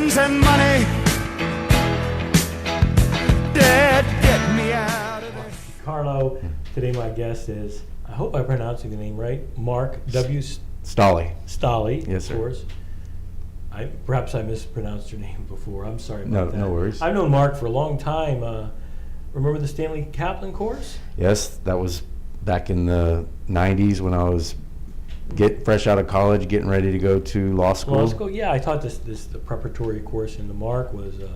guns and money. Dad, get me out of there. Carlo, today my guest is, I hope I'm pronouncing the name right, Mark W. Stolley. Stolley. Yes, sir. Of course. Perhaps I mispronounced your name before. I'm sorry about that. No worries. I've known Mark for a long time. Remember the Stanley Kaplan course? Yes, that was back in the 90s when I was fresh out of college, getting ready to go to law school. Law school, yeah. I taught the preparatory course, and Mark was a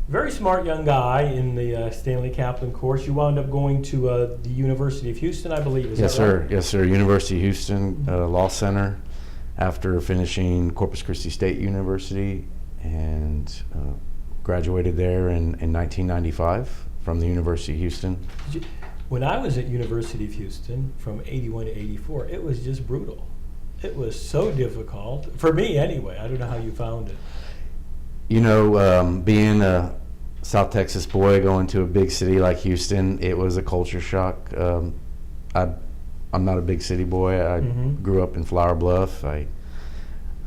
very smart young guy in the Stanley Kaplan course. You wound up going to the University of Houston, I believe. Is Yes, that right? sir. Yes, sir. University of Houston Law Center, after finishing Corpus Christi State University, and graduated there in 1995 from the University of Houston. When I was at University of Houston from 81 to 84, it was just brutal. It was so difficult, for me anyway. I don't know how you found it. You know, being a South Texas boy going to a big city like Houston, it was a culture shock. I'm not a big city boy. I grew up in Flower Bluff. I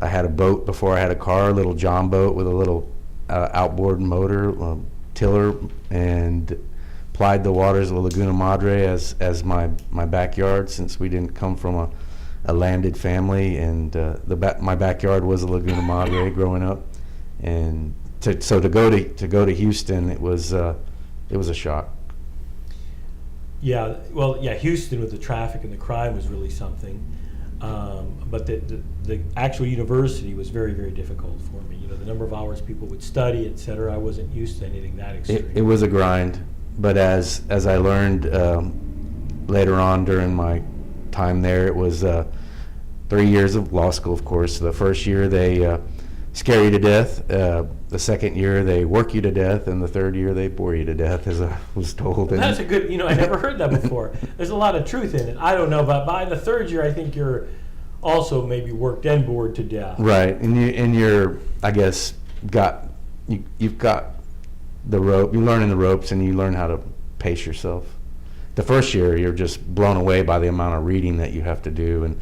had a boat before I had a car, a little John boat with a little outboard motor, tiller, and plied the waters of Laguna Madre as my backyard, since we didn't come from a landed family, and my backyard was a Laguna Madre growing up. And to go to Houston, it was a shock. Yeah, well, yeah, Houston with the traffic and the crime was really something, but the actual university was very, very difficult for me. You know, the number of hours people would study, et cetera. I wasn't used to anything that extreme. It was a grind, but as I learned later on during my time there, it was 3 years of law school, of course. The first year they scare you to death. The second year they work you to death, and the third year they bore you to death, as I was told. Well, that's a good, I never heard that before. There's a lot of truth in it. I don't know, but by the third year, I think you're also maybe worked and bored to death. Right, and you're, I guess, you've got the rope. You're learning the ropes, and you learn how to pace yourself. The first year, you're just blown away by the amount of reading that you have to do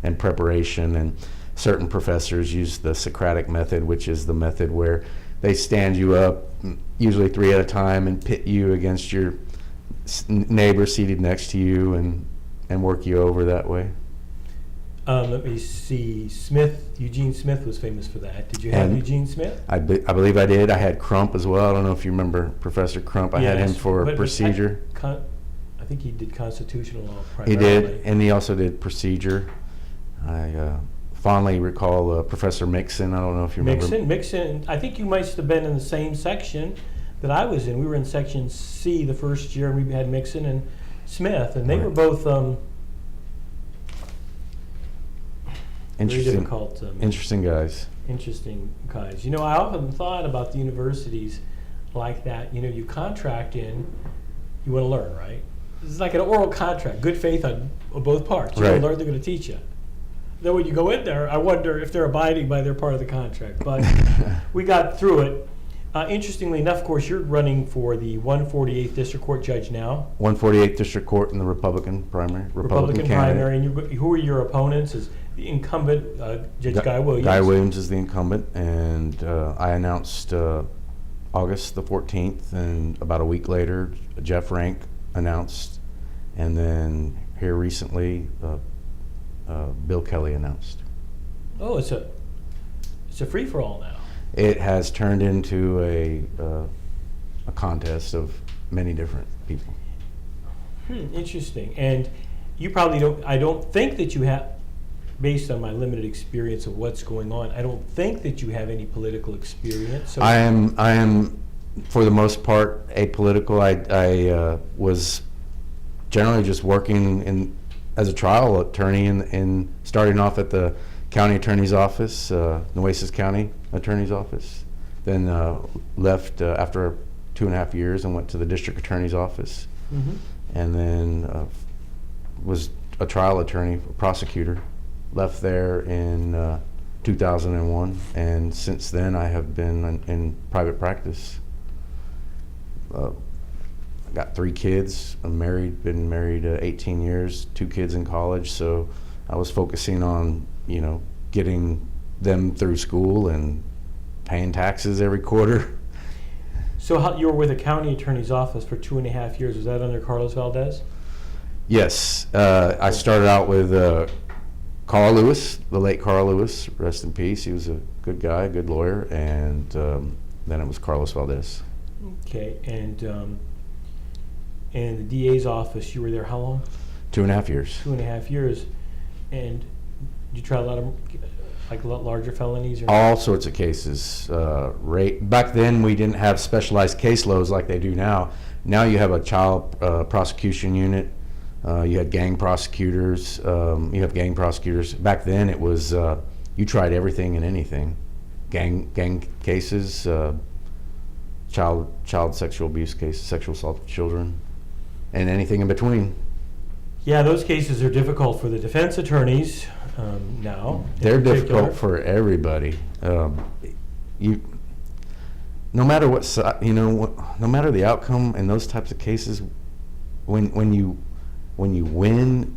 and preparation. And certain professors use the Socratic method, which is the method where they stand you up, usually 3 at a time, and pit you against your neighbor seated next to you, and work you over that way. Let me see. Eugene Smith was famous for that. Did you have Eugene Smith? I believe I did. I had Crump as well. I don't know if you remember Professor Crump. I had him for procedure. I think he did constitutional law primarily. He did, and he also did procedure. I fondly recall Professor Mixon. I don't know if you remember. Mixon. I think you might have been in the same section that I was in. We were in section C the first year, and we had Mixon and Smith, and they were both interesting, very difficult. interesting guys. Interesting guys. You know, I often thought about the universities like that. You know, you contract in, you want to learn, right? It's like an oral contract, good faith on both parts. You want to learn, they're going to teach you. Then when you go in there, I wonder if they're abiding by their part of the contract. But we got through it. Interestingly enough, of course, you're running for the 148th District Court judge now. 148th District Court in the Republican primary. Republican primary. And who are your opponents? Is the incumbent Judge Guy Williams? Guy Williams is the incumbent, and I announced August the 14th, and about a week later, Jeff Rank announced, and then here recently, Bill Kelly announced. Oh, it's a free-for-all now. It has turned into a contest of many different people. Interesting. And you probably don't. I don't think that you have, based on my limited experience of what's going on, I don't think that you have any political experience. So I am, for the most part, apolitical. I was generally just working as a trial attorney and starting off at the county attorney's office, Nueces County attorney's office. Then left after 2.5 years and went to the district attorney's office. And then was a trial attorney, prosecutor. Left there in 2001, and since then I have been in private practice. I got 3 kids. I'm married, been married 18 years, 2 kids in college, so I was focusing on, getting them through school and paying taxes every quarter. So you were with a county attorney's office for 2.5 years. Was that under Carlos Valdez? Yes, I started out with Carl Lewis, the late Carl Lewis, rest in peace. He was a good guy, a good lawyer, and then it was Carlos Valdez. Okay, and the DA's office, you were there how long? 2.5 years. 2.5 years. And did you try a lot of larger felonies? Or All sorts of cases. Back then, we didn't have specialized caseloads like they do now. Now you have a child prosecution unit. You had gang prosecutors. You have gang prosecutors. Back then, it was you tried everything and anything. Gang cases, child sexual abuse cases, sexual assault of children, and anything in between. Yeah, those cases are difficult for the defense attorneys now. They're difficult for everybody. No matter what no matter the outcome in those types of cases, when you win,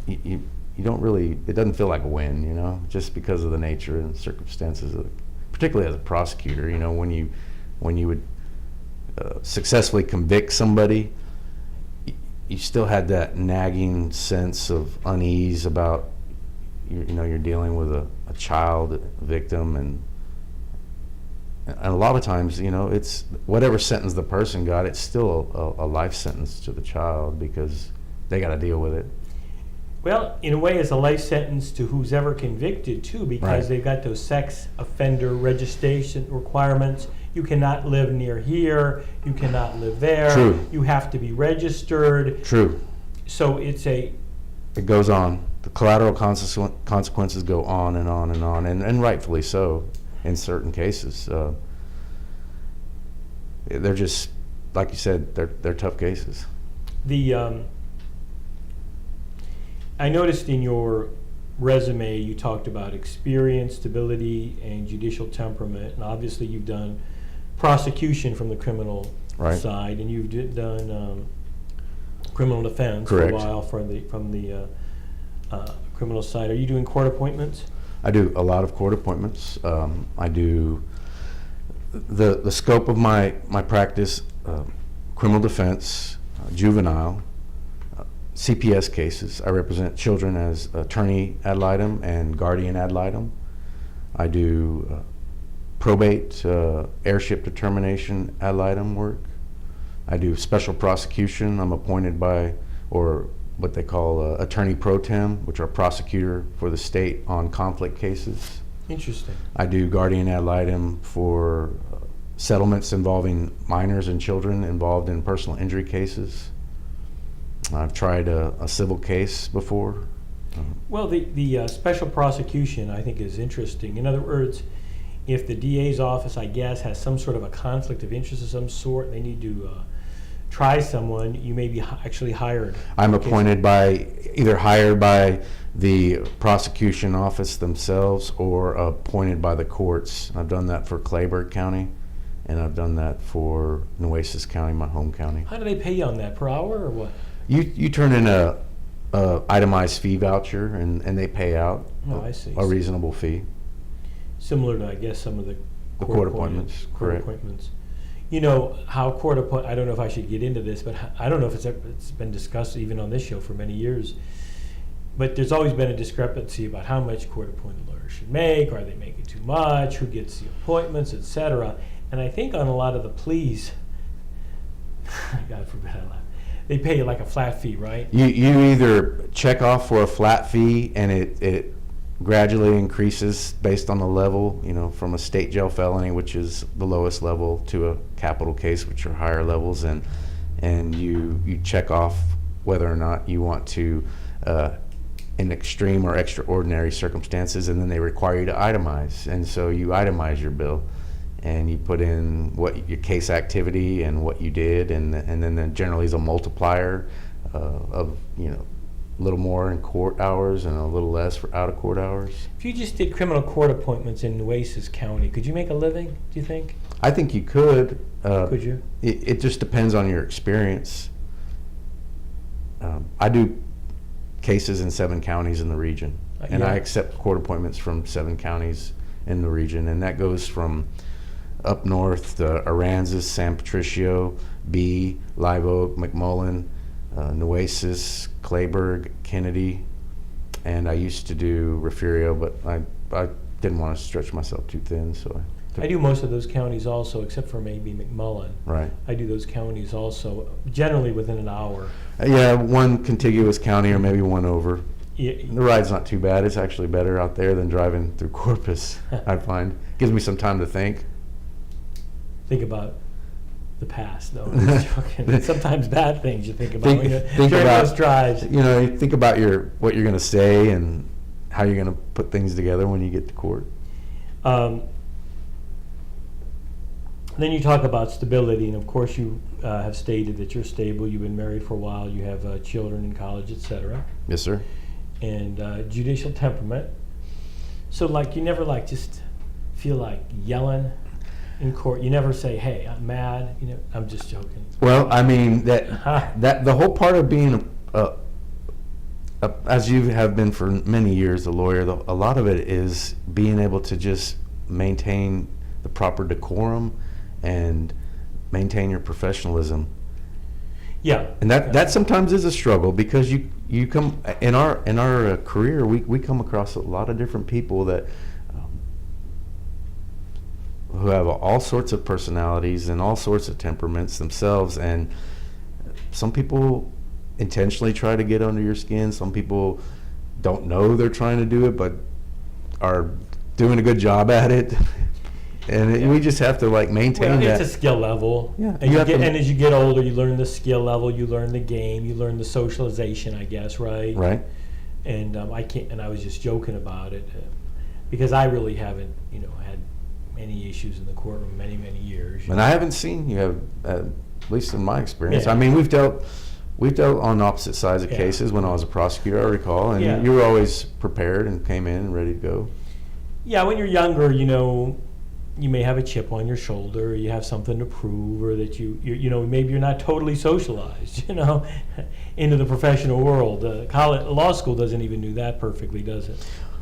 you don't really. It doesn't feel like a win, just because of the nature and circumstances particularly as a prosecutor. When you would successfully convict somebody, you still had that nagging sense of unease about you're dealing with a child victim, and a lot of times it's whatever sentence the person got, it's still a life sentence to the child because they got to deal with it. Well, in a way, it's a life sentence to who's ever convicted too, because Right. they've got those sex offender registration requirements. You cannot live near here. You cannot live there. True. You have to be registered. True. So it's It goes on. The collateral consequences go on and on and on, and rightfully so in certain cases. They're just, like you said, they're tough cases. I noticed in your resume you talked about experience, stability, and judicial temperament, and obviously you've done prosecution from the criminal Right. side, and you've done criminal defense Correct. for a while from the criminal side. Are you doing court appointments? I do a lot of court appointments. I do the scope of my practice: criminal defense, juvenile, CPS cases. I represent children as attorney ad litem and guardian ad litem. I do probate, heirship determination ad litem work. I do special prosecution. I'm appointed by, or what they call attorney pro tem, which are prosecutor for the state on conflict cases. Interesting. I do guardian ad litem for settlements involving minors and children involved in personal injury cases. I've tried a civil case before. Well, the special prosecution I think is interesting. In other words, if the DA's office, I guess, has some sort of a conflict of interest of some sort, and they need to try someone, you may be actually hired. I'm appointed either hired by the prosecution office themselves or appointed by the courts. I've done that for Clayburgh County, and I've done that for Nueces County, my home county. How do they pay you on that, per hour or what? You turn in a itemized fee voucher, and they pay out Oh, I see. a reasonable fee. Similar to, I guess, some of the court appointments, Court correct. appointments. How I don't know if I should get into this, but I don't know if it's been discussed even on this show for many years. But there's always been a discrepancy about how much court-appointed lawyers should make. Are they making too much? Who gets the appointments, etc. And I think on a lot of the pleas, God forbid I laugh, they pay you like a flat fee, right? You either check off for a flat fee, and it gradually increases based on the level, from a state jail felony, which is the lowest level, to a capital case, which are higher levels, and you check off whether or not you want to, in extreme or extraordinary circumstances, and then they require you to itemize, and so you itemize your bill, and you put in what your case activity and what you did, and then there generally is a multiplier of a little more in court hours and a little less for out of court hours. If you just did criminal court appointments in Nueces County, could you make a living, do you think? I think you could. Could you? It just depends on your experience. I do cases in 7 counties in the region, and Yeah. I accept court appointments from 7 counties in the region, and that goes from up north, the Aransas, San Patricio, B, Live Oak, McMullen, Nueces, Clayburgh, Kennedy, and I used to do Refugio, but I didn't want to stretch myself too thin, so I do most of those counties also, except for maybe McMullen. Right. I do those counties also, generally within an hour. Yeah, one contiguous county or maybe one over. Yeah, The ride's not too bad. It's actually better out there than driving through Corpus, I find. Gives me some time to think. think about the past, though. I'm just joking. Sometimes bad things you think about when you're Think during about those drives. you think about what you're going to say and how you're going to put things together when you get to court. Then you talk about stability, and of course you have stated that you're stable. You've been married for a while. You have children in college, etc. Yes, sir. And judicial temperament. So, like, you never just feel like yelling in court. You never say, "Hey, I'm mad." I'm just joking. Well, I mean that the whole part of being as you have been for many years, a lawyer. A lot of it is being able to just maintain the proper decorum and maintain your professionalism. Yeah. And that sometimes is a struggle, because you come in our career, we come across a lot of different people that who have all sorts of personalities and all sorts of temperaments themselves, and some people intentionally try to get under your skin. Some people don't know they're trying to do it, but are doing a good job at it. And we just have to maintain that. It's a skill level. Yeah. And as you get older, you learn the skill level, you learn the game, you learn the socialization, I guess, right? Right. And I can't. And I was just joking about it because I really haven't, had any issues in the courtroom many years. And I haven't seen you have, at least in my experience. Yeah. I mean, we've dealt on opposite sides of Yeah. cases when I was a prosecutor, I recall, and Yeah. you were always prepared and came in and ready to go. Yeah, when you're younger, you may have a chip on your shoulder, or you have something to prove, or that maybe you're not totally socialized, into the professional world. Law school doesn't even do that perfectly, does it?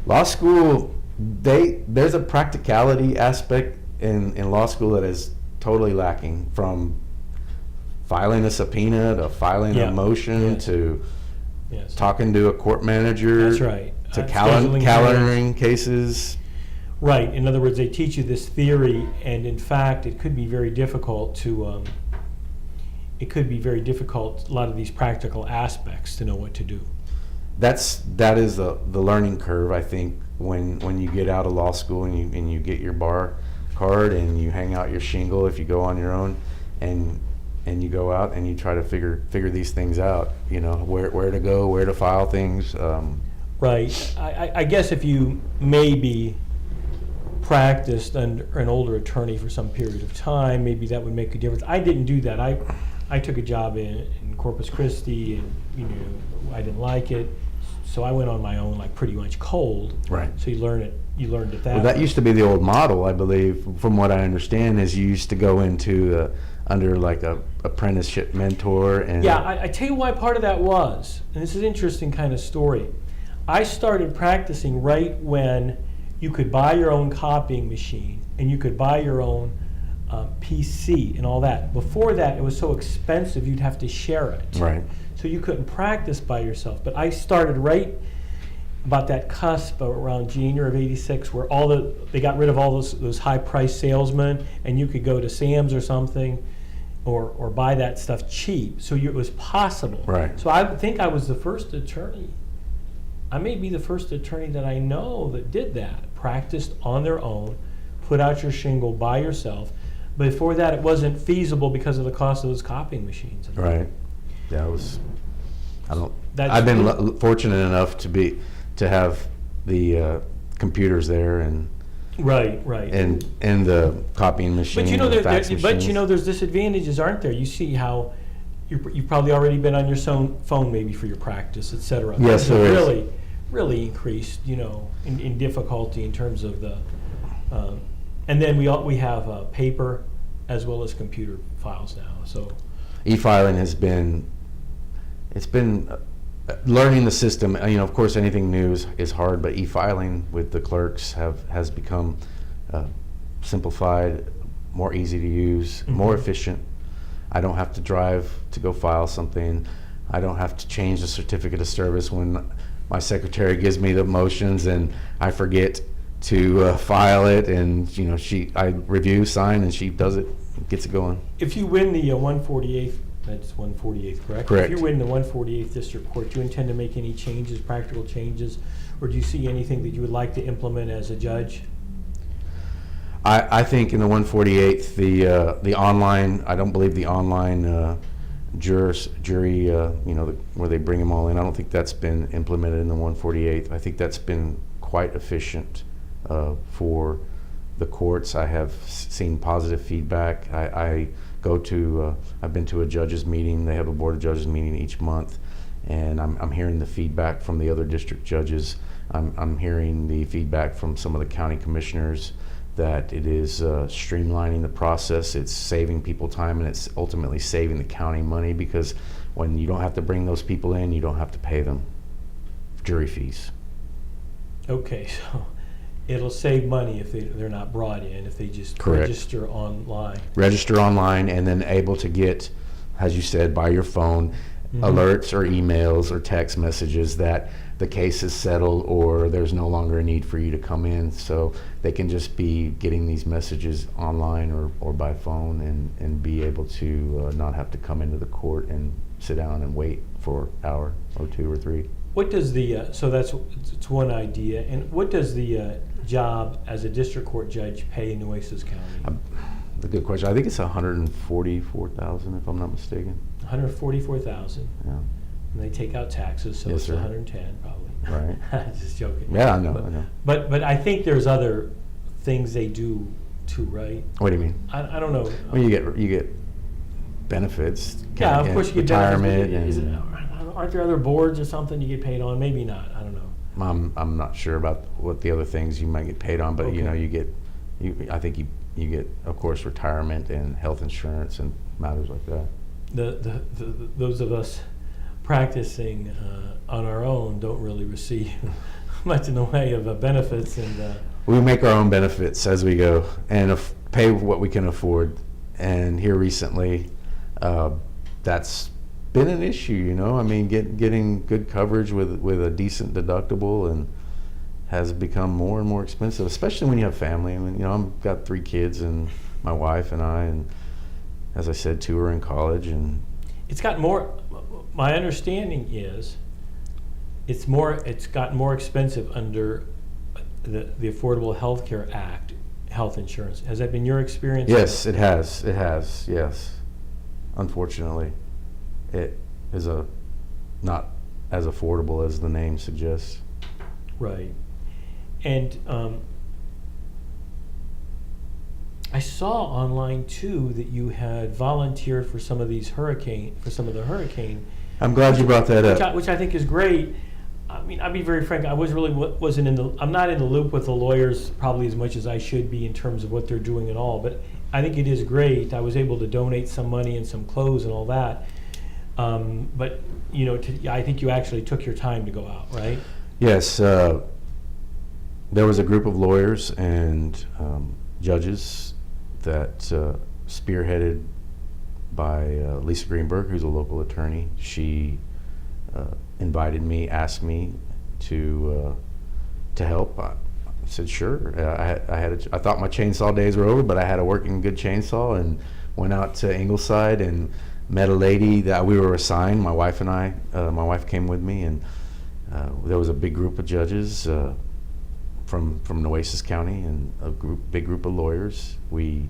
Law school, there's a practicality aspect in law school that is totally lacking, from filing a subpoena to filing a motion Yes. to Yes. talking to a court manager. That's right. To Scheduling calendaring cases. Right. In other words, they teach you this theory, and in fact, it could be very difficult to. It could be very difficult, a lot of these practical aspects, to know what to do. That is the learning curve, I think, when you get out of law school and you get your bar card and you hang out your shingle if you go on your own, and you go out and you try to figure these things out. Where to go, where to file things. Right. I guess if you maybe practiced under an older attorney for some period of time, maybe that would make a difference. I didn't do that. I took a job in Corpus Christi, and I didn't like it, so I went on my own, pretty much cold. Right. So you learned it that. Well, that used to be the old model, I believe, from what I understand, is you used to go into under a apprenticeship mentor. And Yeah, I tell you why part of that was, and this is an interesting kind of story. I started practicing right when you could buy your own copying machine and you could buy your own PC and all that. Before that, it was so expensive you'd have to share it. Right. So you couldn't practice by yourself. But I started right about that cusp around January of '86, where they got rid of all those high-priced salesmen, and you could go to Sam's or something, or buy that stuff cheap. So it was possible. Right. So I think I was the first attorney. I may be the first attorney that I know that did that, practiced on their own, put out your shingle by yourself. Before that, it wasn't feasible because of the cost of those copying machines. Right. Yeah, I've been fortunate enough to have the computers there and right and the copying machine. But there's disadvantages, aren't there? You see how you've probably already been on your phone maybe for your practice, etc. Yes, there is. Really increased, in difficulty in terms of the. And then we have paper as well as computer files now. So e-filing has been learning the system. Of course, anything new is hard, but e-filing with the clerks has become simplified, more easy to use, more efficient. I don't have to drive to go file something. I don't have to change the certificate of service when my secretary gives me the motions and I forget to file it, and I review, sign, and she does it, gets it going. If you win the 148th, that's 148th, correct? Correct. If you win the 148th District Court, do you intend to make any changes, practical changes, or do you see anything that you would like to implement as a judge? I think in the 148th, the online, I don't believe the online jury, where they bring them all in, I don't think that's been implemented in the 148th. I think that's been quite efficient for the courts. I have seen positive feedback. I've been to a judges meeting. They have a board of judges meeting each month, and I'm hearing the feedback from the other district judges. I'm hearing the feedback from some of the county commissioners that it is streamlining the process. It's saving people time, and it's ultimately saving the county money, because when you don't have to bring those people in, you don't have to pay them jury fees. Okay, so it'll save money if they're not brought in, if they just Correct. register online. Register online, and then able to get, as you said, by your phone, alerts or emails or text messages that the case is settled or there's no longer a need for you to come in. So they can just be getting these messages online or by phone, and be able to not have to come into the court and sit down and wait for an hour or 2 or 3. What does so it's one idea, and what does the job as a district court judge pay in Nueces County? A good question. I think it's $144,000 if I'm not mistaken. $144,000. Yeah. And they take out taxes, so Yes, it's sir. 110 probably. Right. Just joking. Yeah, I know. But I think there's other things they do too, right? What do you mean? I don't know. Well, you get benefits. Yeah, of course you get retirement, benefits. and Aren't there other boards or something you get paid on? Maybe not. I don't know. I'm not sure about what the other things you might get paid on, but Okay. I think you get, of course, retirement and health insurance and matters like that. Those of us practicing on our own don't really receive much in the way of benefits, and We make our own benefits as we go, and pay what we can afford. And here recently, that's been an issue. I mean, getting good coverage with a decent deductible and has become more and more expensive, especially when you have family. I mean, I've got 3 kids and my wife and I, and as I said, 2 are in college, and it's gotten more. My understanding is it's gotten more expensive under the Affordable Health Care Act, health insurance. Has that been your experience? yes, it has. Yes, unfortunately, it is not as affordable as the name suggests. Right. And I saw online too that you had volunteered for some of the hurricane. I'm glad you brought that up. Which I think is great. I mean, I'll be very frank. I'm not in the loop with the lawyers probably as much as I should be in terms of what they're doing and all. But I think it is great. I was able to donate some money and some clothes and all that. But I think you actually took your time to go out, right? Yes, there was a group of lawyers and judges that spearheaded by Lisa Greenberg, who's a local attorney. She invited me, asked me to help. I said sure. I thought my chainsaw days were over, but I had a working good chainsaw, and went out to Ingleside and met a lady that we were assigned. My wife and I. My wife came with me, and there was a big group of judges from Nueces County and big group of lawyers. We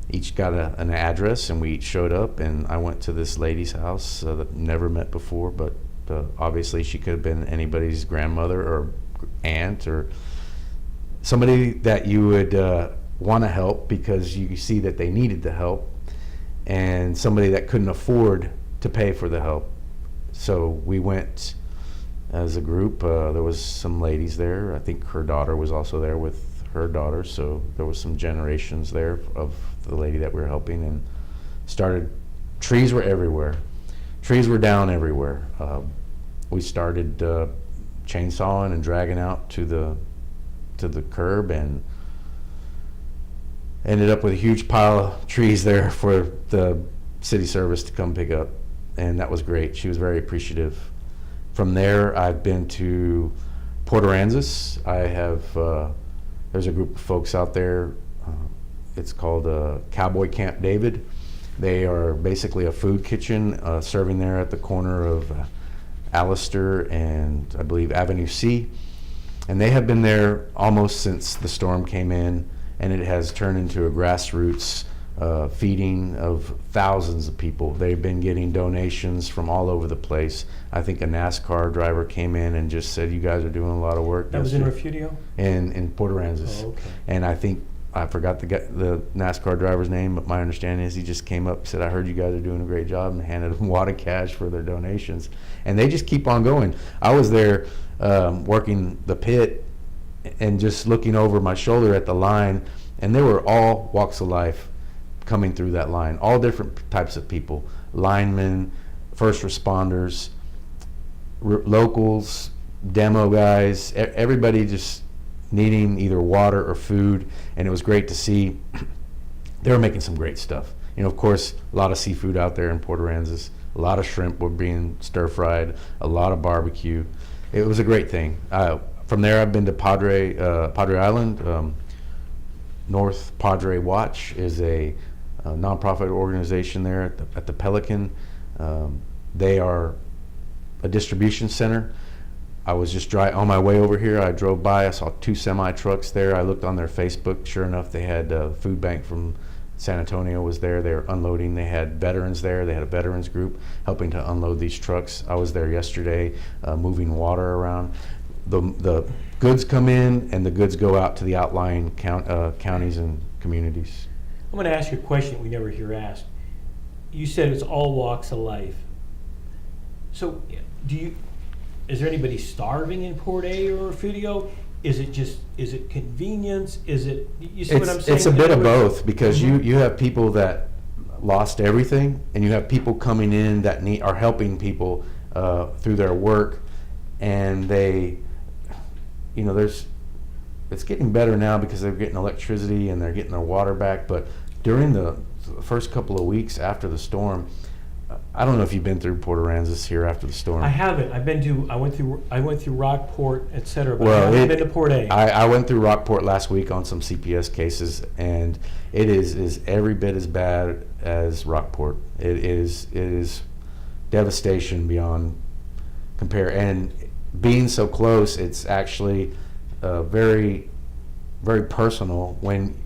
each got an address, and we each showed up, and I went to this lady's house that never met before, but obviously she could have been anybody's grandmother or aunt or somebody that you would want to help because you see that they needed the help, and somebody that couldn't afford to pay for the help. So we went as a group. There was some ladies there. I think her daughter was also there with her daughter, so there was some generations there of the lady that we were helping, and trees were everywhere. Trees were down everywhere. We started chainsawing and dragging out to the curb, and ended up with a huge pile of trees there for the city service to come pick up, and that was great. She was very appreciative. From there, I've been to Port Aransas. I have there's a group of folks out there. It's called Cowboy Camp David. They are basically a food kitchen serving there at the corner of Allister and I believe Avenue C. And they have been there almost since the storm came in, and it has turned into a grassroots feeding of thousands of people. They've been getting donations from all over the place. I think a NASCAR driver came in and just said, "You guys are doing a lot of work." That was in Refugio? In Port Aransas. Oh, okay. And I forgot the NASCAR driver's name, but my understanding is he just came up and said, "I heard you guys are doing a great job," and handed them a wad of cash for their donations. And they just keep on going. I was there working the pit and just looking over my shoulder at the line, and there were all walks of life coming through that line, all different types of people, linemen, first responders, locals, demo guys, everybody just needing either water or food. And it was great to see. They were making some great stuff. You know, of course, a lot of seafood out there in Port Aransas. A lot of shrimp were being stir fried, a lot of barbecue. It was a great thing. From there, I've been to Padre Island. North Padre Watch is a nonprofit organization there at the Pelican. They are a distribution center. I was just on my way over here. I drove by. I saw 2 semi trucks there. I looked on their Facebook. Sure enough, they had a food bank from San Antonio was there. They were unloading. They had veterans there. They had a veterans group helping to unload these trucks. I was there yesterday, moving water around. The goods come in, and the goods go out to the outlying counties and communities. I'm going to ask you a question we never hear asked. You said it's all walks of life. So, is there anybody starving in Port A or Refugio? Is it convenience? You see what I'm saying? It's a bit of both, because you have people that lost everything, and you have people coming in that are helping people through their work, and it's getting better now because they're getting electricity and they're getting their water back. But during the first couple of weeks after the storm, I don't know if you've been through Port Aransas here after the storm. I haven't. I went through Rockport, etc. But I haven't been to Port A. I went through Rockport last week on some CPS cases, and it is every bit as bad as Rockport. It is devastation beyond compare. And being so close, it's actually very, very personal. When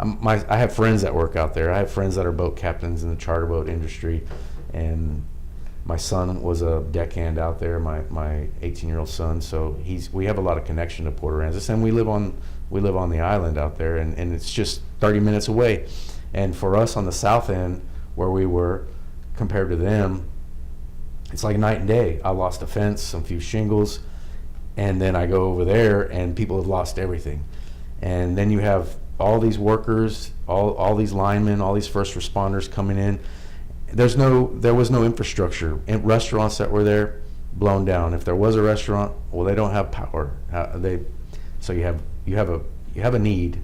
I have friends that work out there. I have friends that are boat captains in the charter boat industry. And my son was a deckhand out there, my 18-year-old son. So we have a lot of connection to Port Aransas, and we live on the island out there, and it's just 30 minutes away. And for us on the south end, where we were, compared to them, it's like night and day. I lost a fence, some few shingles, and then I go over there, and people have lost everything. And then you have all these workers, all these linemen, all these first responders coming in. There was no infrastructure. Restaurants that were there, blown down. If there was a restaurant, well, they don't have power. So you have a need.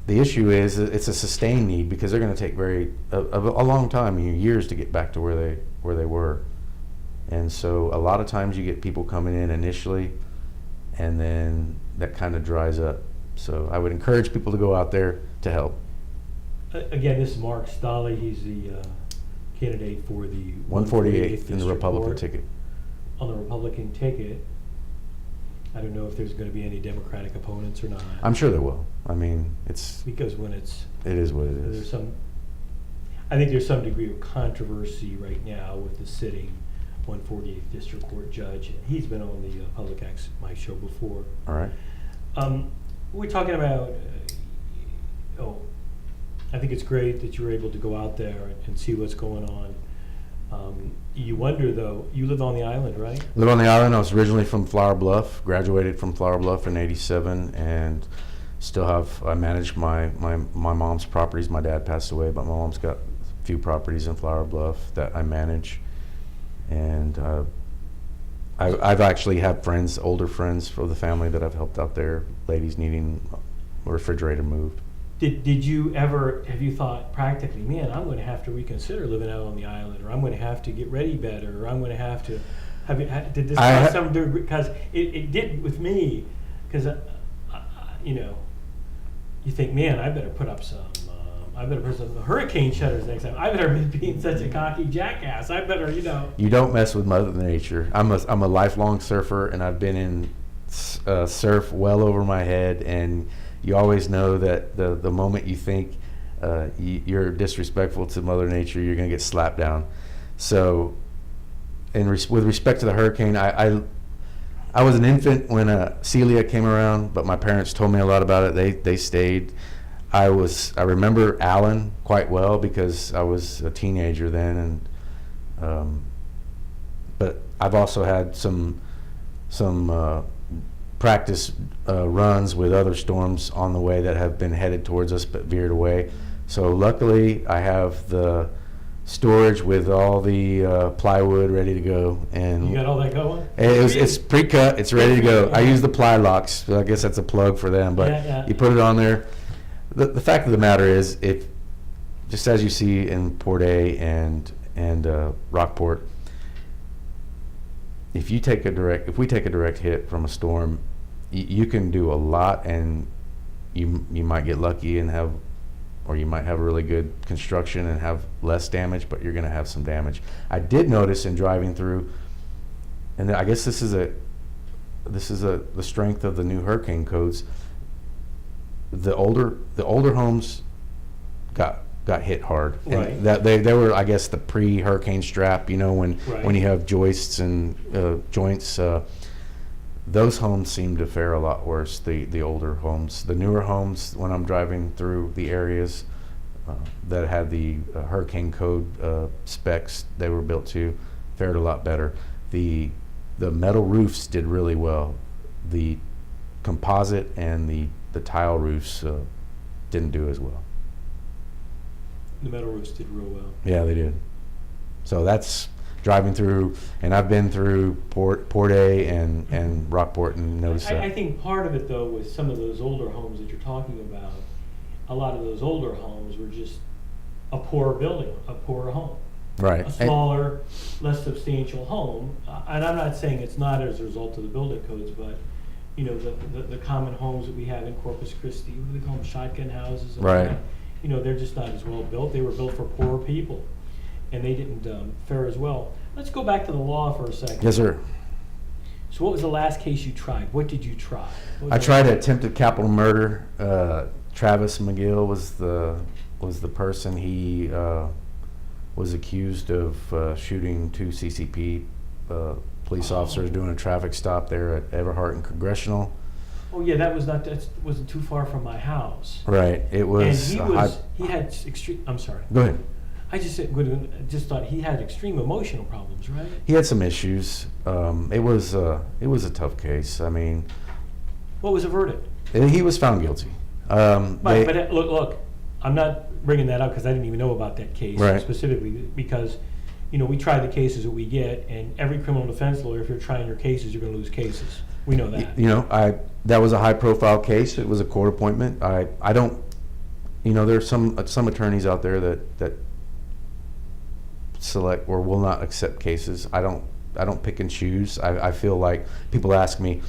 The issue is it's a sustained need, because they're going to take a long time, years, to get back to where they were. And so a lot of times you get people coming in initially, and then that kind of dries up. So I would encourage people to go out there to help. Again, this is Mark Stolley. He's the candidate for the 148th in the Republican ticket. On the Republican ticket. I don't know if there's going to be any Democratic opponents or not. I'm sure there will. I mean, it's... Because it is what it is. I think there's some degree of controversy right now with the sitting 148th District Court judge. He's been on the Public Access Mike show before. All right. We're talking about... I think it's great that you were able to go out there and see what's going on. You wonder, though, you live on the island, right? Live on the island. I was originally from Flower Bluff, graduated from Flower Bluff in '87, and I manage my mom's properties. My dad passed away, but my mom's got a few properties in Flower Bluff that I manage. And I've actually had older friends for the family that I've helped out there, ladies needing a refrigerator moved. Did you ever, have you thought practically, man, I'm going to have to reconsider living out on the island, or I'm going to have to get ready better, or I'm going to have to, did this cause some degree, because it did with me, because, you know, you think, man, I better put some hurricane shutters next time. I better be being such a cocky jackass. I better, you know. You don't mess with Mother Nature. I'm a lifelong surfer, and I've been in surf well over my head, and you always know that the moment you think you're disrespectful to Mother Nature, you're going to get slapped down. So, with respect to the hurricane, I was an infant when Celia came around, but my parents told me a lot about it. They stayed. I remember Alan quite well because I was a teenager then, and but I've also had some practice runs with other storms on the way that have been headed towards us but veered away. So luckily I have the storage with all the plywood ready to go, and you got all that going? It's pre-cut, it's ready to go. I use the ply locks, so I guess that's a plug for them, but you put it on there. The fact of the matter is, if just as you see in Port A and Rockport, if we take a direct hit from a storm, you can do a lot, and you might get lucky and you might have really good construction and have less damage, but you're going to have some damage. I did notice in driving through, and I guess this is the strength of the new hurricane codes. The older homes got hit hard, and right. that they were, I guess, the pre-hurricane strap. You know, when you have joists and joints, those homes seem to fare a lot worse. The older homes, the newer homes, when I'm driving through the areas that had the hurricane code specs they were built to, fared a lot better. The metal roofs did really well. The composite and the tile roofs didn't do as well. The metal roofs did real well. Yeah, they did. So that's driving through, and I've been through Port A and Rockport and noticed that. I think part of it, though, with some of those older homes that you're talking about, a lot of those older homes were just a poorer building, a poorer home. Right. A smaller, less substantial home. And I'm not saying it's not as a result of the building codes, but you know, the common homes that we have in Corpus Christi, what do they call them, shotgun houses? And right. That, you know, they're just not as well built. They were built for poorer people, and they didn't fare as well. Let's go back to the law for a second. Yes, sir. So what was the last case you tried? What did you try? I tried attempted capital murder. Travis McGill was the person. He was accused of shooting 2 CCP police officers doing a traffic stop there at Everhart and Congressional. Oh yeah, that wasn't too far from my house. It was. And he had extreme. I'm sorry. Go ahead. I just thought he had extreme emotional problems, right? He had some issues. It was a tough case. I mean, what was the verdict? He was found guilty. But look, I'm not bringing that up because I didn't even know about that case specifically, because you know, we try the cases that we get, and every criminal defense lawyer, if you're trying your cases, you're going to lose cases. We know that. You know, that was a high-profile case. It was a court appointment. I don't, you know, there's some attorneys out there that select or will not accept cases. I don't pick and choose. I feel like people ask me,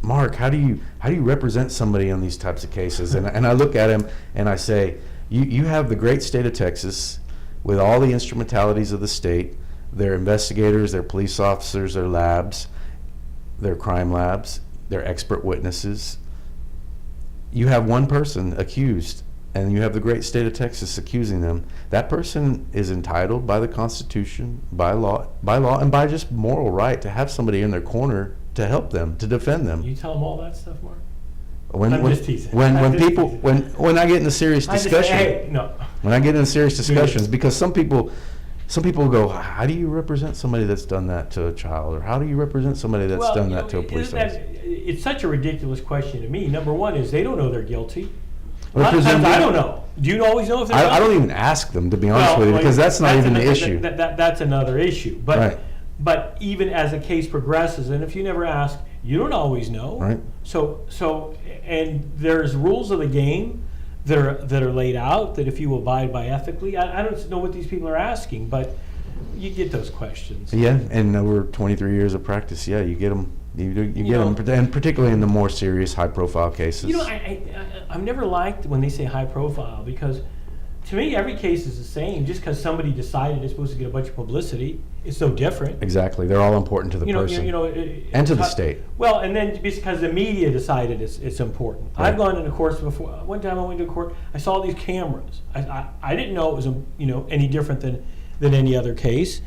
Mark, how do you represent somebody on these types of cases? And I look at him and I say, you have the great state of Texas with all the instrumentalities of the state, their investigators, their police officers, their labs, their crime labs, their expert witnesses. You have one person accused, and you have the great state of Texas accusing them. That person is entitled by the Constitution, by law, and by just moral right to have somebody in their corner to help them, to defend them. You tell them all that stuff, Mark? I'm just teasing. When I get into serious discussion, when I get into serious discussions, because some people go, how do you represent somebody that's done that to a child, or how do you represent somebody that's done that to a police officer? It's such a ridiculous question to me. Number one is they don't know they're guilty. A Well, lot of times I don't know. Do you always know if they're guilty? I don't even ask them, to be honest with you, because that's not even the issue. That's another issue. But even as a case progresses, and if you never ask, you don't always know. Right. So and there's rules of the game that are laid out, that if you abide by ethically, I don't know what these people are asking, but you get those questions. Yeah, and over 23 years of practice, yeah, you get them. You get know, them, and particularly in the more serious, high-profile cases. You know, I've never liked when they say high profile, because to me every case is the same. Just because somebody decided it's supposed to get a bunch of publicity, it's no different. Exactly, they're all important to the person and to the state. Well, and then because the media decided it's important. Right. I've gone into courts before. One time I went to court, I saw these cameras. I didn't know it was any different than any other case,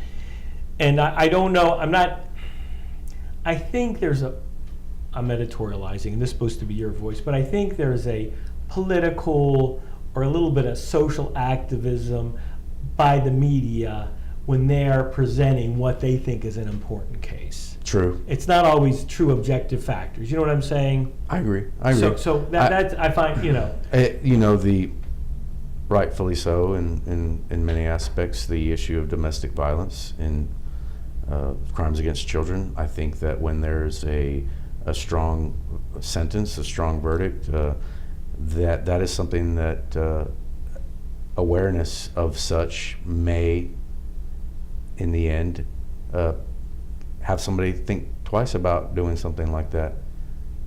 and I don't know. I think I'm editorializing, and this is supposed to be your voice, but I think there's a political or a little bit of social activism by the media when they're presenting what they think is an important case. True. It's not always true objective factors. You know what I'm saying? I agree. So that's I find, the rightfully so in many aspects, the issue of domestic violence and crimes against children. I think that when there's a strong sentence, a strong verdict, that is something that awareness of such may, in the end, have somebody think twice about doing something like that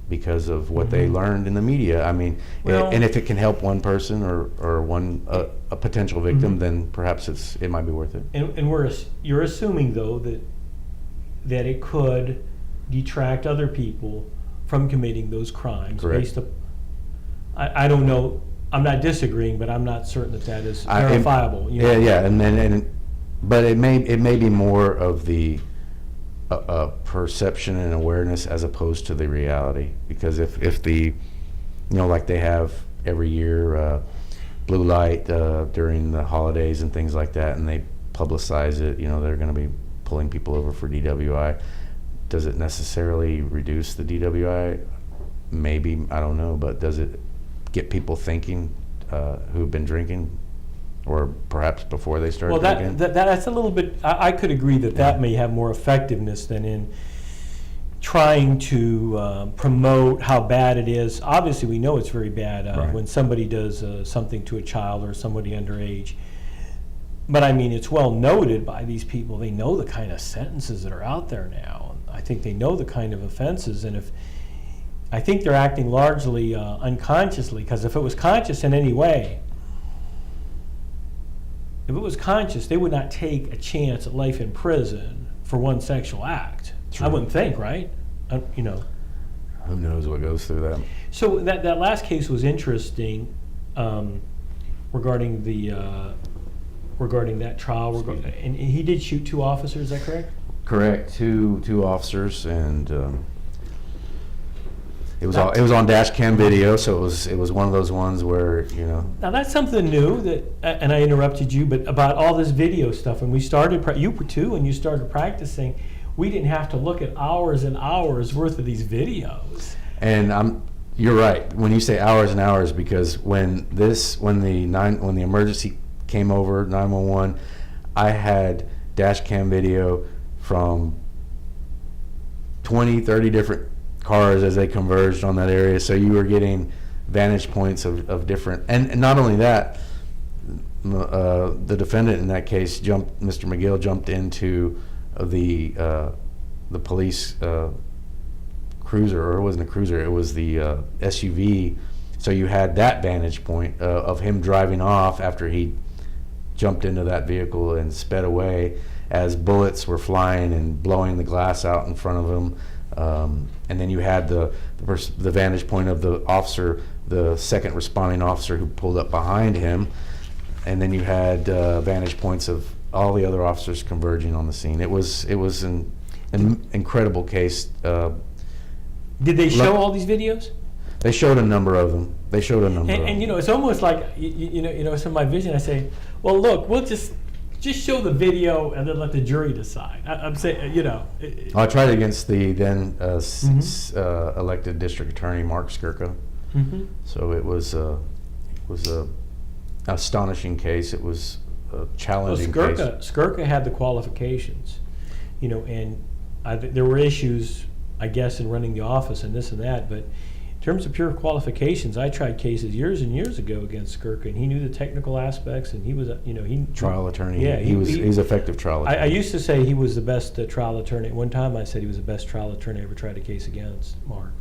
because of what they learned in the media. I mean, and if it can help one person or one a potential victim, then perhaps it might be worth it. And you're assuming though that it could detract other people from committing those crimes. Correct. Based up. I don't know. I'm not disagreeing, but I'm not certain that is verifiable. But it may be more of the perception and awareness as opposed to the reality. Because if the, like they have every year, blue light during the holidays and things like that, and they publicize it, they're going to be pulling people over for DWI. Does it necessarily reduce the DWI? Maybe, I don't know, but does it get people thinking who've been drinking, or perhaps before they started drinking? That's a little bit, I could agree that may have more effectiveness than in trying to promote how bad it is. Obviously, we know it's very bad when somebody does something to a child or somebody underage. But I mean, it's well noted by these people. They know the kind of sentences that are out there now. I think they know the kind of offenses, and I think they're acting largely unconsciously, because if it was conscious in any way, if it was conscious, they would not take a chance at life in prison for one sexual act. True. I wouldn't think, right? Who knows what goes through that? So that last case was interesting regarding that trial. And he did shoot 2 officers, is that correct? Correct. Two officers, and it was on dash cam video, so it was one of those ones where Now that's something new that, and I interrupted you, but about all this video stuff. When we started, you were too, and you started practicing, we didn't have to look at hours and hours worth of these videos. And you're right when you say hours and hours, because when the emergency came over, 911, I had dash cam video from 20, 30 different cars as they converged on that area, so you were getting vantage points of different, and not only that, the defendant in that case Mr. McGill jumped into the police cruiser, or it wasn't a cruiser, it was the SUV, so you had that vantage point of him driving off after he jumped into that vehicle and sped away as bullets were flying and blowing the glass out in front of him. And then you had the vantage point of the officer, the second responding officer who pulled up behind him, and then you had vantage points of all the other officers converging on the scene. It was an incredible case. Did they show all these videos? They showed a number of them. And it's almost like it's in my vision. I say, well, look, we'll just show the video and then let the jury decide. I'm saying, I tried against the then elected district attorney Mark Skirka. Mm-hmm. So it was a astonishing case. It was a challenging case. Skirka had the qualifications, and there were issues, I guess, in running the office and this and that, but in terms of pure qualifications, I tried cases years and years ago against Skirka, and he knew the technical aspects, and he was, he Trial attorney. Yeah, he's effective trial attorney. I used to say he was the best trial attorney. One time I said he was the best trial attorney I ever tried a case against, Mark.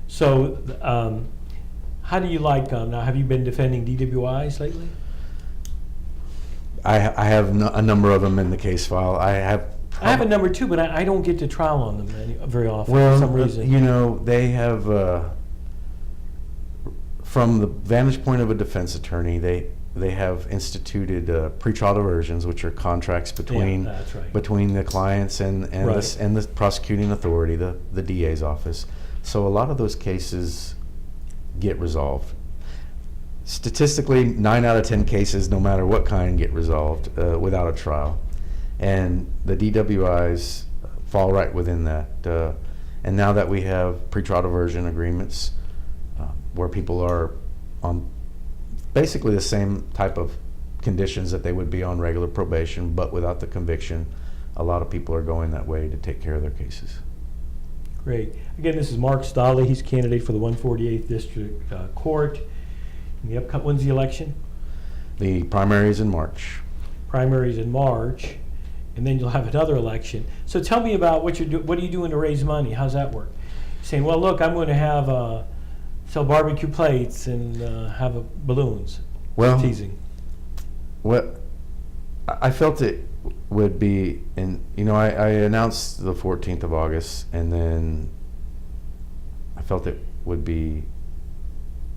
So, how do you like, now have you been defending DWIs lately? I have a number of them in the case file. I have a number too, but I don't get to trial on them very often well, for some reason. They have, from the vantage point of a defense attorney, they have instituted pretrial diversions, which are contracts between that's right. between the clients and the prosecuting authority, the DA's office. So a lot of those cases get resolved. Statistically, 9 out of 10 cases, no matter what kind, get resolved without a trial. And the DWIs fall right within that. And now that we have pretrial diversion agreements where people are on basically the same type of conditions that they would be on regular probation, but without the conviction, a lot of people are going that way to take care of their cases. Great. Again, this is Mark Stolley. He's candidate for the 148th District Court. When's the election? The primary is in March. Primaries in March, and then you'll have another election. So tell me about what you're doing. What are you doing to raise money? How's that work? You're saying, well, look, I'm going to have sell barbecue plates and have balloons. Well, teasing. What I felt it would be, and I announced the 14th of August, and then I felt it would be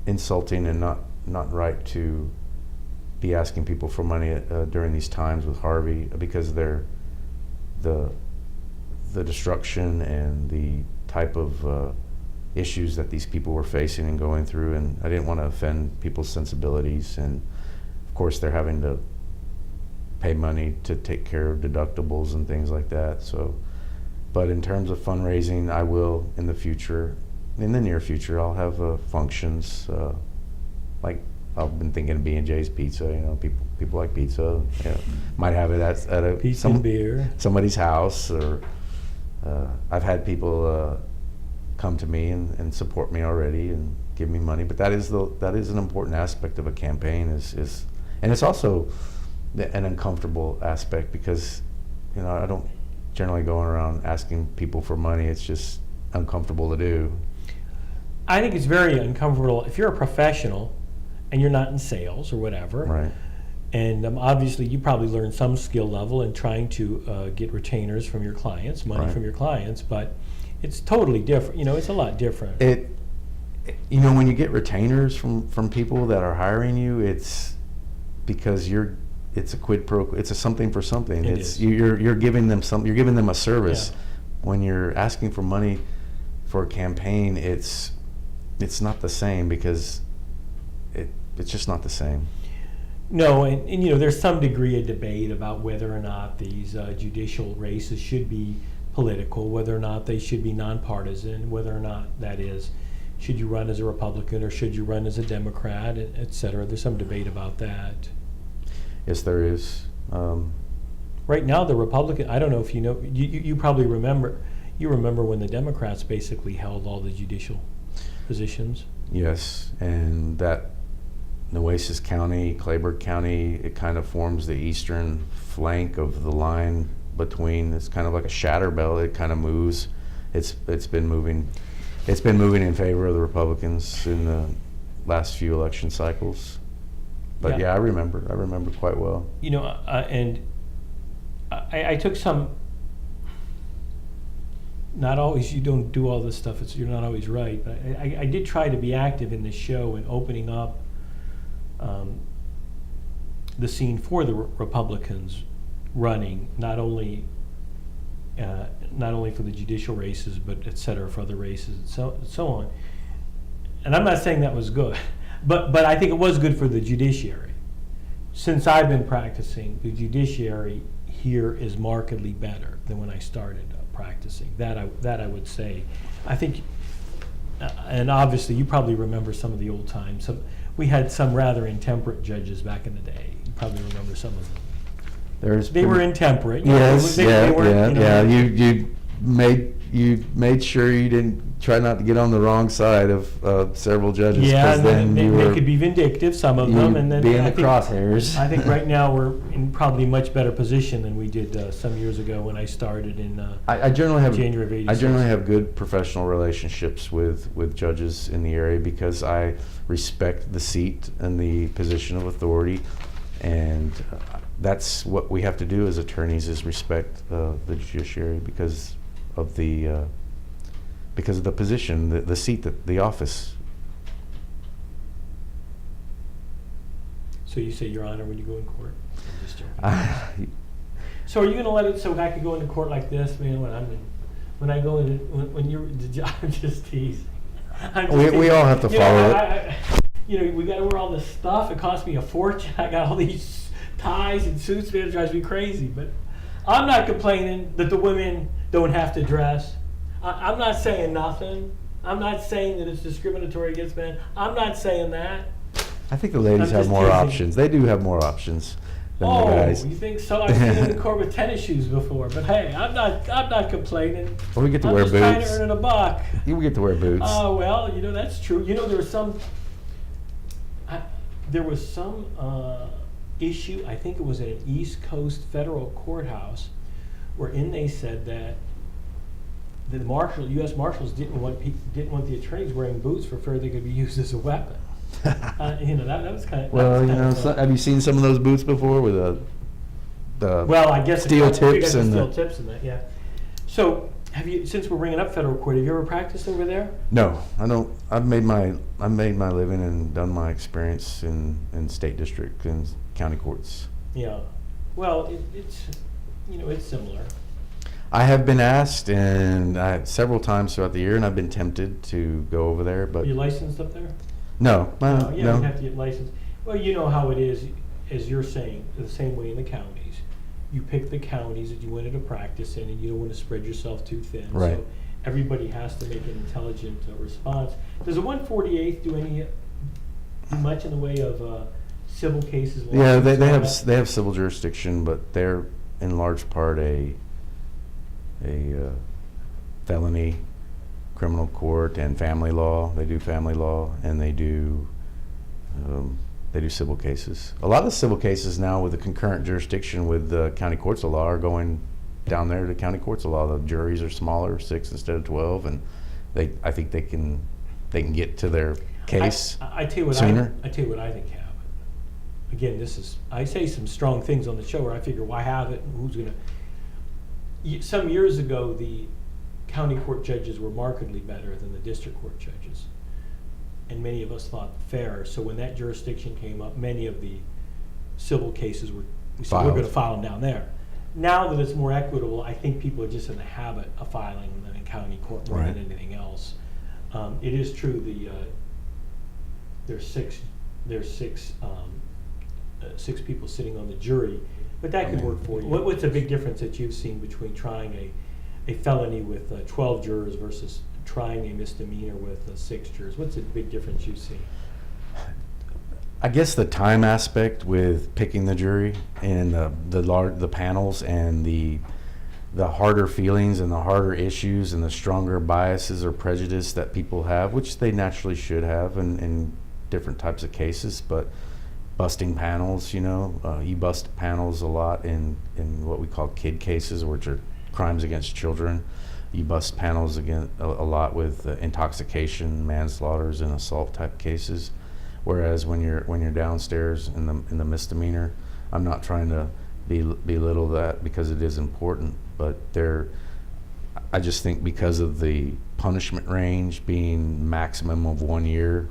insulting and not right to be asking people for money during these times with Harvey, because they're the destruction and the type of issues that these people were facing and going through, and I didn't want to offend people's sensibilities, and of course they're having to pay money to take care of deductibles and things like that. So, but in terms of fundraising, I will in the near future, I'll have functions like I've been thinking of B&J's Pizza. People like pizza. Might have it at a pizza and beer, somebody's house, or I've had people come to me and support me already and give me money. But that is an important aspect of a campaign. And it's also an uncomfortable aspect, because I don't generally go around asking people for money. It's just uncomfortable to do. I think it's very uncomfortable if you're a professional and you're not in sales or whatever. Right. And obviously you probably learned some skill level in trying to get retainers from your clients, money Right. from your clients, but it's totally different. It's a lot different. When you get retainers from people that are hiring you, it's because it's a quid pro. It's a something for something. You're giving them you're giving them a service. Yeah. When you're asking for money for a campaign, it's not the same, because it's just not the same. No, and there's some degree of debate about whether or not these judicial races should be political, whether or not they should be nonpartisan, whether or not that is, should you run as a Republican or should you run as a Democrat, et cetera. There's some debate about that. Yes, there is. Right now, the Republican, I don't know if you probably remember, when the Democrats basically held all the judicial positions. Yes, and that Nueces County, Clayburgh County, it kind of forms the eastern flank of the line between. It's kind of like a shatter belt. It kind of moves. It's been moving in favor of the Republicans in the last few election cycles. But yeah, I remember quite well. And I took some. Not always, you don't do all this stuff. You're not always right, but I did try to be active in this show and opening up the scene for the Republicans running, not only for the judicial races, but et cetera, for other races, and so on. And I'm not saying that was good, but I think it was good for the judiciary. Since I've been practicing, the judiciary here is markedly better than when I started practicing. That I would say. I think, and obviously you probably remember some of the old times. We had some rather intemperate judges back in the day. You probably remember some of them. They were intemperate. Yes, they were, yeah. You made you made sure you didn't try not to get on the wrong side of several judges. Yeah, 'cause and then they, you they were, could be vindictive, some of them, and then be in I the think, crosshairs. I think right now we're in probably a much better position than we did some years ago when I started in I generally have January of '86. I generally have good professional relationships with judges in the area because I respect the seat and the position of authority, and that's what we have to do as attorneys is respect the judiciary because of the position, the seat, the office. So you say, Your Honor, when you go in court? I'm just joking. So are you going to let it so I could go into court like this, man? When I go in, when you're, I'm just teasing. We all have to follow it. You know, we got to wear all this stuff. It costs me a fortune. I got all these ties and suits, man. It drives me crazy. But I'm not complaining that the women don't have to dress. I'm not saying nothing. I'm not saying that it's discriminatory against men. I'm not saying that. I think the ladies I'm have just more teasing. options. They do have more options than the Oh, guys. you think so? I've been in court with tennis shoes before, but hey, I'm not complaining. Or we get to I'm wear just trying to boots. earn a buck. You get to wear boots. Oh, well, you know, that's true. You know, there was some issue, I think it was at an East Coast federal courthouse, wherein they said that the U.S. Marshals didn't want the attorneys wearing boots for fear they could be used as a weapon. You know, that was kind of. Well, you know, have you seen some of those boots before with the Well, I guess steel we got tips the and steel tips and that, yeah. So, since we're bringing up federal court, have you ever practiced over there? No, I don't. I've made my living and done my experience in state district and county courts. Yeah. Well, it's similar. I have been asked, and several times throughout the year, and I've been tempted to go over there, but Are you licensed up there? no, Yeah, no. you have to get licensed. Well, you know how it is, as you're saying, the same way in the counties. You pick the counties that you wanted to practice in, and you don't want to spread yourself too thin. Right. So everybody has to make an intelligent response. Does the 148th do much in the way of civil cases? Yeah, lawsuits, they all have that? they have civil jurisdiction, but they're in large part a felony criminal court and family law. They do family law, and they do civil cases. A lot of the civil cases now with the concurrent jurisdiction with the county courts of law are going down there to county courts of law. The juries are smaller, 6 instead of 12, and I think they can get to their case I tell you what sooner. I tell you what I think happened. Again, I say some strong things on the show where I figure why have it and who's gonna. Some years ago, the county court judges were markedly better than the district court judges, and many of us thought fairer. So when that jurisdiction came up, many of the civil cases we said we're going to file them down there. Now that it's more equitable, I think people are just in the habit of filing them in county court more Right. than anything else. It is true there's six people sitting on the jury, but that could work for you. What's a big difference that you've seen between trying a felony with 12 jurors versus trying a misdemeanor with 6 jurors? What's the big difference you see? I guess the time aspect with picking the jury and the panels and the harder feelings and the harder issues and the stronger biases or prejudice that people have, which they naturally should have in different types of cases, but busting panels, you bust panels a lot in what we call kid cases, which are crimes against children. You bust panels again a lot with intoxication, manslaughters, and assault type cases. Whereas when you're downstairs in the misdemeanor, I'm not trying to belittle that because it is important, but I just think because of the punishment range being maximum of 1 year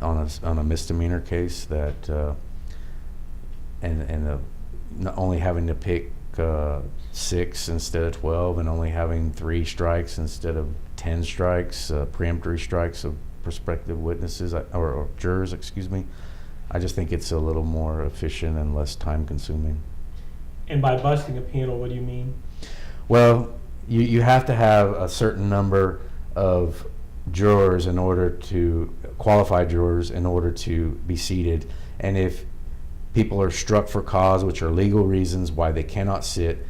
on a misdemeanor case, that and only having to pick 6 instead of 12, and only having 3 strikes instead of 10 strikes, preemptory strikes of prospective witnesses or jurors, excuse me. I just think it's a little more efficient and less time consuming. And by busting a panel, what do you mean? Well, you have to have a certain number of jurors qualified jurors in order to be seated. And if people are struck for cause, which are legal reasons why they cannot sit.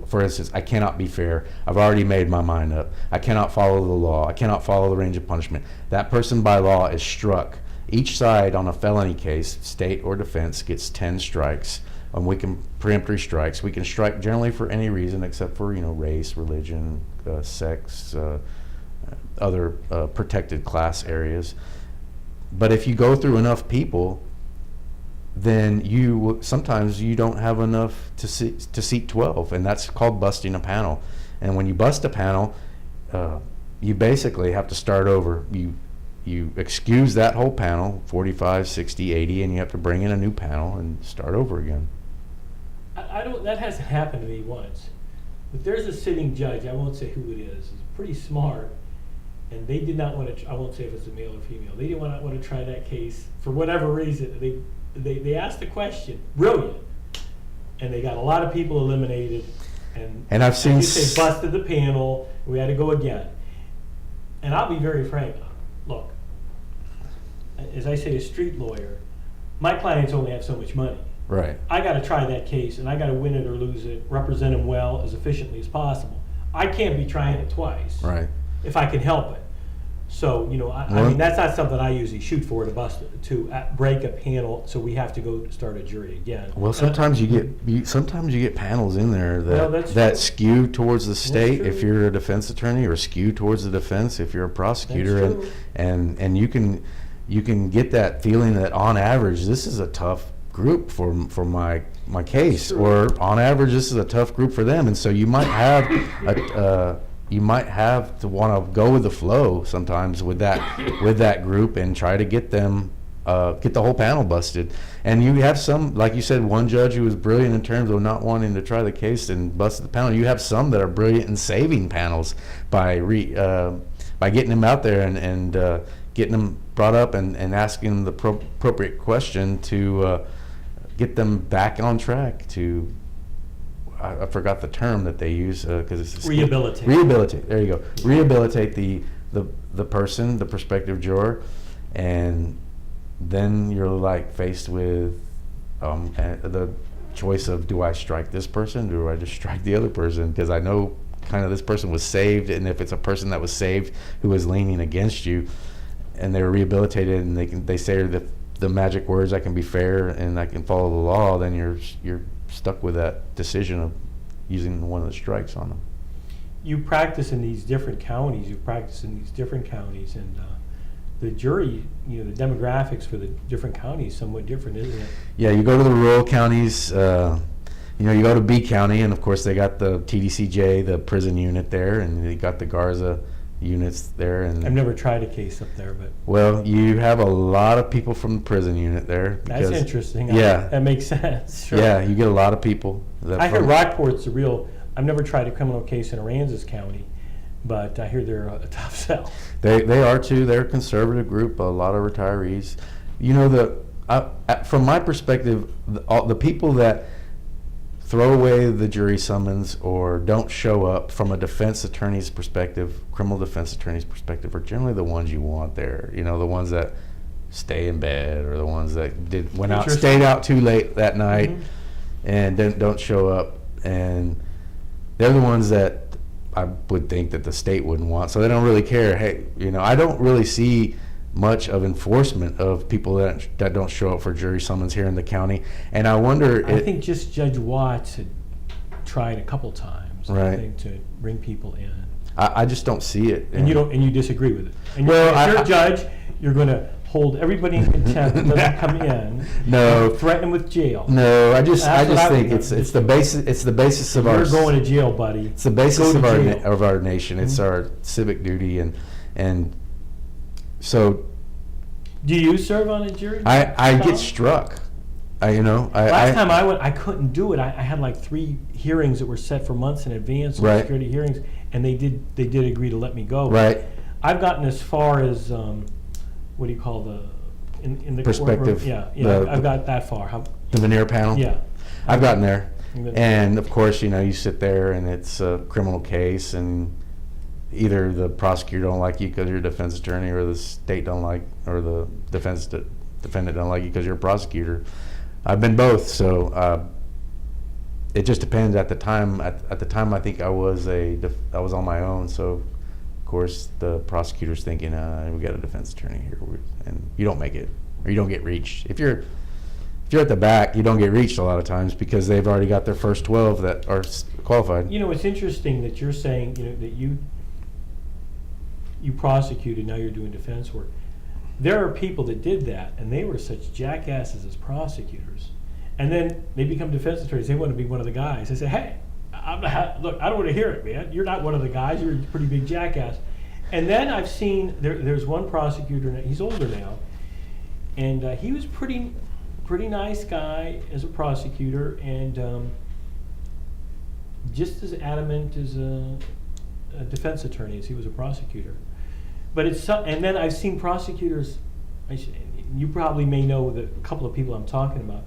For instance, I cannot be fair. I've already made my mind up. I cannot follow the law. I cannot follow the range of punishment. That person by law is struck. Each side on a felony case, state or defense, gets 10 strikes. We can preemptory strikes. We can strike generally for any reason except for race, religion, sex, other protected class areas. But if you go through enough people, then sometimes you don't have enough to seat 12, and that's called busting a panel. And when you bust a panel, you basically have to start over. You excuse that whole panel, 45, 60, 80, and you have to bring in a new panel and start over again. I don't. That hasn't happened to me once. But there's a sitting judge. I won't say who it is. He's pretty smart, and they did not want to. I won't say if it's a male or female. They didn't want to try that case for whatever reason. They asked the question, brilliant, and they got a lot of people eliminated. And I've seen they busted the panel. We had to go again. And I'll be very frank. Look, as I say, a street lawyer, my clients only have so much money. Right. I got to try that case, and I got to win it or lose it, represent them well as efficiently as possible. I can't be trying it twice. Right. If I can help it. So, I mean, that's not something I usually shoot for to break a panel, so we have to go start a jury again. Well, sometimes you get panels in there that skew towards the state if you're a defense attorney, or skew towards the defense if you're a prosecutor, and you can get that feeling that on average this is a tough group for my case, or on average this is a tough group for them, and so you might have to want to go with the flow sometimes with that group and try to get them get the whole panel busted. And you have some, like you said, one judge who was brilliant in terms of not wanting to try the case and busted the panel. You have some that are brilliant in saving panels by getting them out there and getting them brought up and asking them the appropriate question to get them back on track to. I forgot the term that they use because it's rehabilitate. Rehabilitate. There you go. Rehabilitate the person, the prospective juror, and then you're faced with the choice of, do I strike this person, or do I just strike the other person? Because I know kind of this person was saved, and if it's a person that was saved who was leaning against you, and they were rehabilitated, and they say the magic words, I can be fair and I can follow the law, then you're stuck with that decision of using one of the strikes on them. You practice in these different counties. And the jury, the demographics for the different counties somewhat different, isn't it? Yeah, you go to the rural counties. You go to B County, and of course they got the TDCJ, the prison unit there, and they got the Garza units there. And I've never tried a case up there, but well, you have a lot of people from the prison unit there. That's interesting. Yeah, that makes sense. Sure. Yeah, you get a lot of people. I hear Rockport's a real. I've never tried a criminal case in Aransas County, but I hear they're a tough sell. They are too. They're a conservative group. A lot of retirees. From my perspective, the people that throw away the jury summons or don't show up from a defense attorney's perspective, criminal defense attorney's perspective, are generally the ones you want there. The ones that stay in bed, or the ones that stayed out too late that night, mm-hmm. and then don't show up. And they're the ones that I would think that the state wouldn't want. So they don't really care. Hey, I don't really see much of enforcement of people that don't show up for jury summons here in the county. And I wonder. I think just Judge Watts had tried a couple times, right, I think, to bring people in. I just don't see it. And you disagree with it. And you're a judge, you're going to hold everybody in contempt that doesn't come in. No. Threaten them with jail. No, I just think it's the basis of our. You're going to jail, buddy. It's the basis of our nation. It's mm-hmm. our civic duty, and so. Do you serve on a jury? I get struck. Last time I went, I couldn't do it. I had 3 hearings that were set for months in advance, right. security hearings, and they did agree to let me go. Right. I've gotten as far as what do you call in the perspective? Yeah. I've got that far. The veneer panel. Yeah. I've gotten there, and of course, you sit there, and it's a criminal case, and either the prosecutor don't like you because you're a defense attorney, or the state don't like, or the defendant don't like you because you're a prosecutor. I've been both. So it just depends. At the time, at the time, I think I was on my own. So of course the prosecutor's thinking, we got a defense attorney here, and you don't make it, or you don't get reached. If you're at the back, you don't get reached a lot of times because they've already got their first 12 that are qualified. You know, it's interesting that you're saying, that you prosecuted, now you're doing defense work. There are people that did that, and they were such jackasses as prosecutors. And then they become defense attorneys. They want to be one of the guys. They say, hey, look, I don't want to hear it, man. You're not one of the guys. You're a pretty big jackass. And then I've seen, there's one prosecutor, he's older now, and he was pretty nice guy as a prosecutor, and just as adamant as a defense attorney as he was a prosecutor. But and then I've seen prosecutors, you probably may know a couple of people I'm talking about,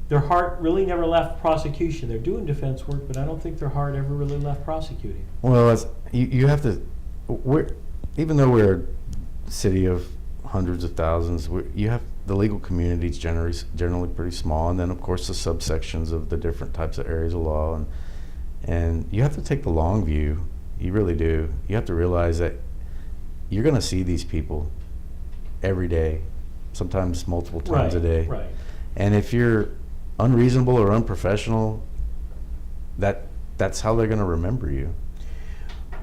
their heart really never left prosecution. They're doing defense work, but I don't think their heart ever really left prosecuting. Well, you have to, even though we're a city of hundreds of thousands, you have the legal community is generally pretty small, and then of course the subsections of the different types of areas of law, and you have to take the long view. You really do. You have to realize that you're going to see these people every day, sometimes multiple times a day. Right. And if you're unreasonable or unprofessional, that's how they're going to remember you.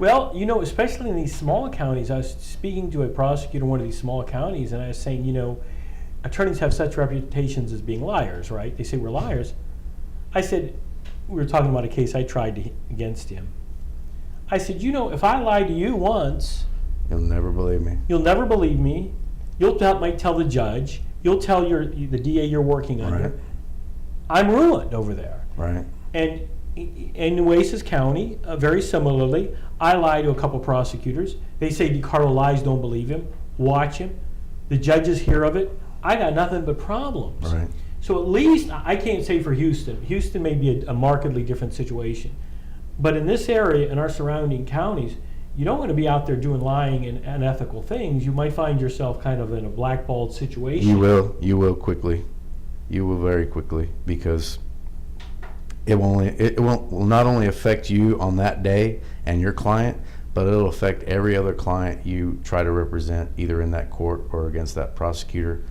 Well, especially in these small counties, I was speaking to a prosecutor in one of these small counties, and I was saying, attorneys have such reputations as being liars, right? They say we're liars. I said, we were talking about a case I tried against him. I said, if I lie to you once, you'll never believe me. You'll never believe me. Might tell the judge. You'll tell the DA you're working under. Right. I'm ruined over there. Right. And in Nueces County, very similarly, I lie to a couple prosecutors. They say Carlo lies, don't believe him. Watch him. The judges hear of it. I got nothing but problems. Right. So at least, I can't say for Houston. Houston may be a markedly different situation. But in this area, in our surrounding counties, you don't want to be out there doing lying and unethical things. You might find yourself kind of in a blackballed situation. You will quickly. You will very quickly, because it will not only affect you on that day and your client, but it'll affect every other client you try to represent, either in that court or against that prosecutor.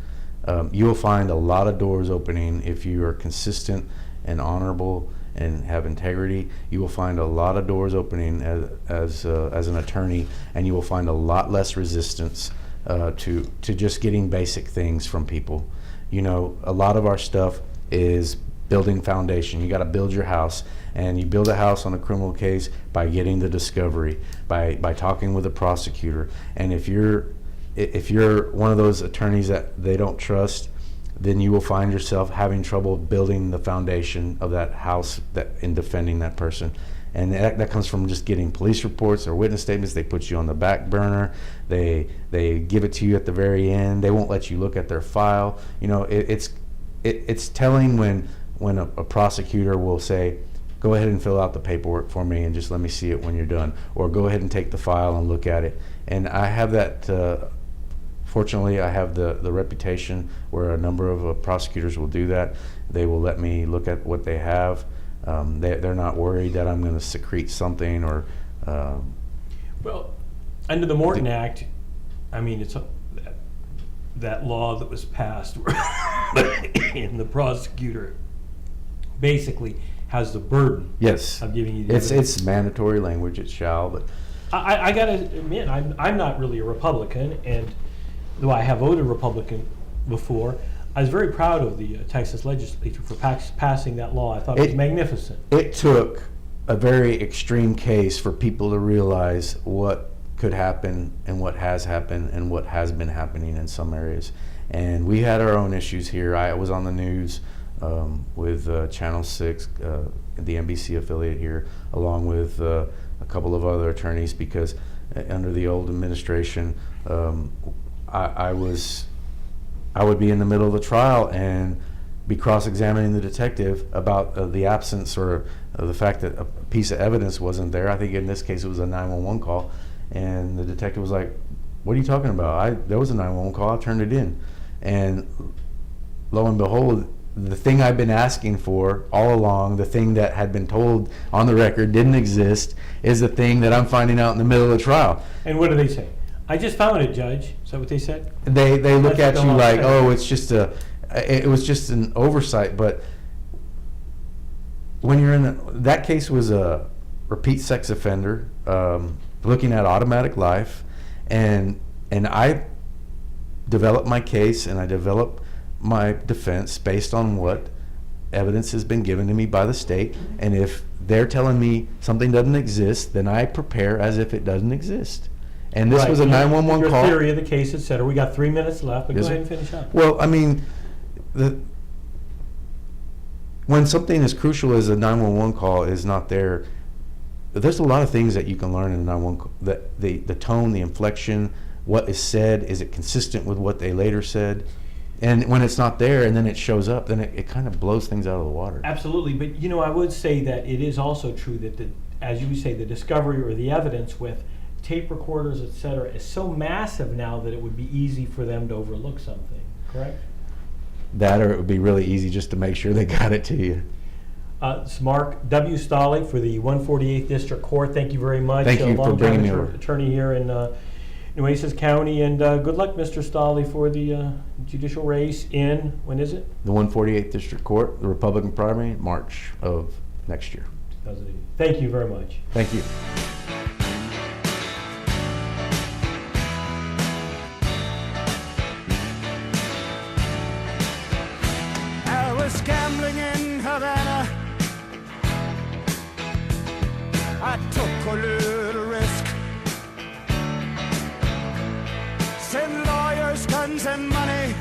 You will find a lot of doors opening if you are consistent and honorable and have integrity. You will find a lot of doors opening as an attorney, and you will find a lot less resistance to just getting basic things from people. A lot of our stuff is building foundation. You got to build your house, and you build a house on a criminal case by getting the discovery, by talking with a prosecutor. And if you're one of those attorneys that they don't trust, then you will find yourself having trouble building the foundation of that house in defending that person. And that comes from just getting police reports or witness statements. They put you on the back burner. They give it to you at the very end. They won't let you look at their file. It's telling when a prosecutor will say, go ahead and fill out the paperwork for me and just let me see it when you're done, or go ahead and take the file and look at it. And I have that. Fortunately, I have the reputation where a number of prosecutors will do that. They will let me look at what they have. They're not worried that I'm going to secrete something or. Well, under the Morton Act, it's that law that was passed, and the prosecutor basically has the burden. Yes. Of giving you the it's mandatory language. It shall, but. I got to admit, I'm not really a Republican, and though I have voted Republican before, I was very proud of the Texas legislature for passing that law. I thought it was magnificent. It took a very extreme case for people to realize what could happen and what has happened and what has been happening in some areas. And we had our own issues here. I was on the news with Channel 6, the NBC affiliate here, along with a couple of other attorneys, because under the old administration, I would be in the middle of the trial and be cross-examining the detective about the absence or the fact that a piece of evidence wasn't there. I think in this case it was a 911 call, and the detective was like, "What are you talking about? There was a 911 call. I turned it in." And lo and behold, the thing I've been asking for all along, the thing that had been told on the record didn't exist, is the thing that I'm finding out in the middle of the trial. And what do they say? I just found it, Judge. Is that what they said? They look That's at what you they'll like, say. oh, it's just it was just an oversight. But when you're that case was a repeat sex offender, looking at automatic life, and I developed my case and I developed my defense based on what evidence has been given to me by the state. And if they're telling me something doesn't exist, then I prepare as if it doesn't exist. And this Right. was a 911 Your call. theory of the case, et cetera. We got 3 minutes left, but Yes, go ahead sir. and finish up. Well, I mean, when something as crucial as a 911 call is not there, there's a lot of things that you can learn in a 911 call. The tone, the inflection, what is said, is it consistent with what they later said? And when it's not there and then it shows up, then it kind of blows things out of the water. Absolutely, but you know, I would say that it is also true that as you would say, the discovery or the evidence with tape recorders, et cetera, is so massive now that it would be easy for them to overlook something, correct? That, or it would be really easy just to make sure they got it to you. It's Mark W. Stolley for the 148th District Court. Thank you very much. Thank you for bringing me over. Attorney here in Nueces County, and good luck, Mr. Stolley, for the judicial race in, when is it? The 148th District Court, the Republican primary, March of next year. 2080. Thank you very much. Thank you. I was gambling in Havana. I took a little risk. Send lawyers, guns, and money